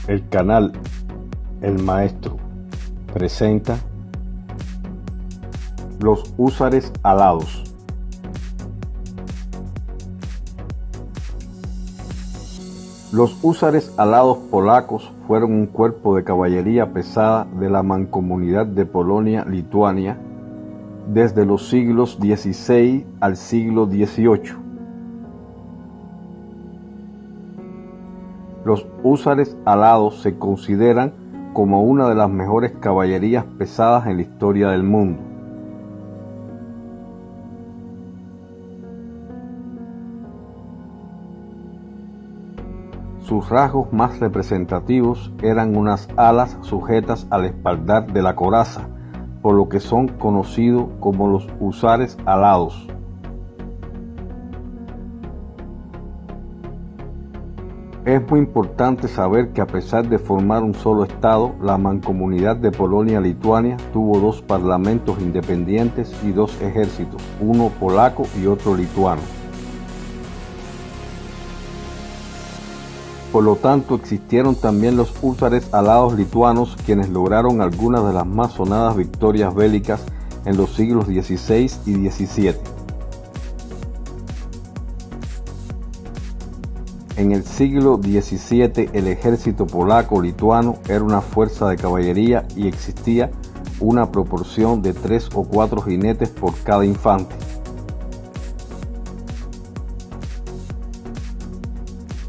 El canal El Maestro presenta los húsares alados. Los húsares alados polacos fueron un cuerpo de caballería pesada de la Mancomunidad de Polonia-Lituania desde los siglos XVI al siglo XVIII. Los húsares alados se consideran como una de las mejores caballerías pesadas en la historia del mundo. Sus rasgos más representativos eran unas alas sujetas al espaldar de la coraza, por lo que son conocidos como los húsares alados. Es muy importante saber que a pesar de formar un solo estado, la Mancomunidad de Polonia-Lituania tuvo dos parlamentos independientes y dos ejércitos, uno polaco y otro lituano. Por lo tanto, existieron también los húsares alados lituanos, quienes lograron algunas de las más sonadas victorias bélicas en los siglos XVI y XVII. En el siglo XVII, el ejército polaco-lituano era una fuerza de caballería y existía una proporción de 3 o 4 jinetes por cada infante.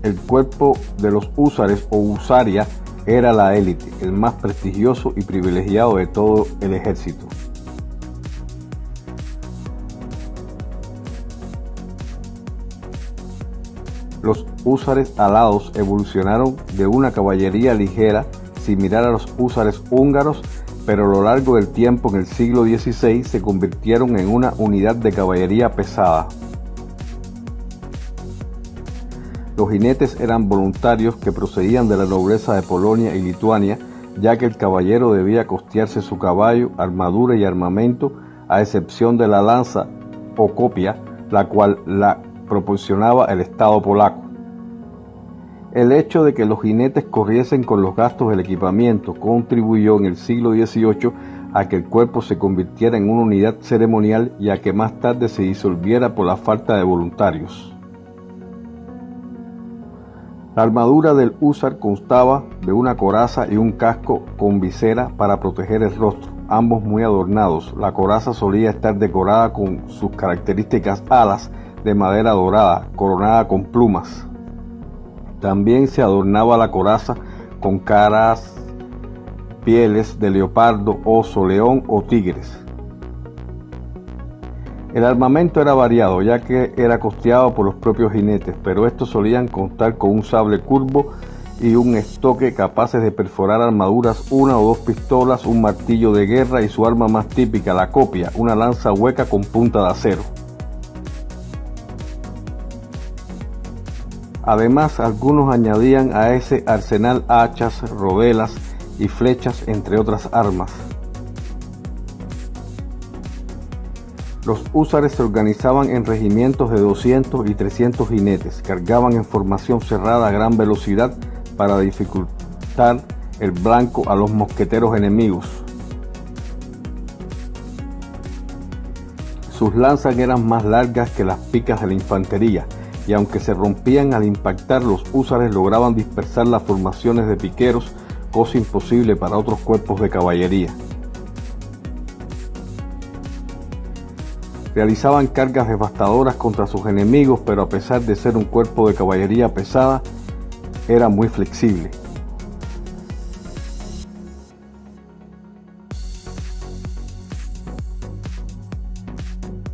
El cuerpo de los húsares o husaria era la élite, el más prestigioso y privilegiado de todo el ejército. Los húsares alados evolucionaron de una caballería ligera similar a los húsares húngaros, pero a lo largo del tiempo en el siglo XVI se convirtieron en una unidad de caballería pesada. Los jinetes eran voluntarios que procedían de la nobleza de Polonia y Lituania, ya que el caballero debía costearse su caballo, armadura y armamento, a excepción de la lanza o copia, la cual la proporcionaba el Estado polaco. El hecho de que los jinetes corriesen con los gastos del equipamiento contribuyó en el siglo XVIII a que el cuerpo se convirtiera en una unidad ceremonial y a que más tarde se disolviera por la falta de voluntarios. La armadura del húsar constaba de una coraza y un casco con visera para proteger el rostro, ambos muy adornados. La coraza solía estar decorada con sus características alas de madera dorada, coronada con plumas. También se adornaba la coraza con caras, pieles de leopardo, oso, león o tigres. El armamento era variado, ya que era costeado por los propios jinetes, pero estos solían contar con un sable curvo y un estoque capaces de perforar armaduras, una o dos pistolas, un martillo de guerra y su arma más típica, la copia, una lanza hueca con punta de acero. Además, algunos añadían a ese arsenal hachas, rodelas y flechas, entre otras armas. Los húsares se organizaban en regimientos de 200 y 300 jinetes, cargaban en formación cerrada a gran velocidad para dificultar el blanco a los mosqueteros enemigos. Sus lanzas eran más largas que las picas de la infantería, y aunque se rompían al impactar, los húsares lograban dispersar las formaciones de piqueros, cosa imposible para otros cuerpos de caballería. Realizaban cargas devastadoras contra sus enemigos, pero a pesar de ser un cuerpo de caballería pesada, era muy flexible.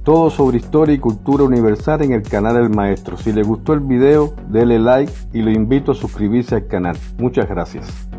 Todo sobre historia y cultura universal en el canal El Maestro. Si le gustó el video, dele like y lo invito a suscribirse al canal. Muchas gracias.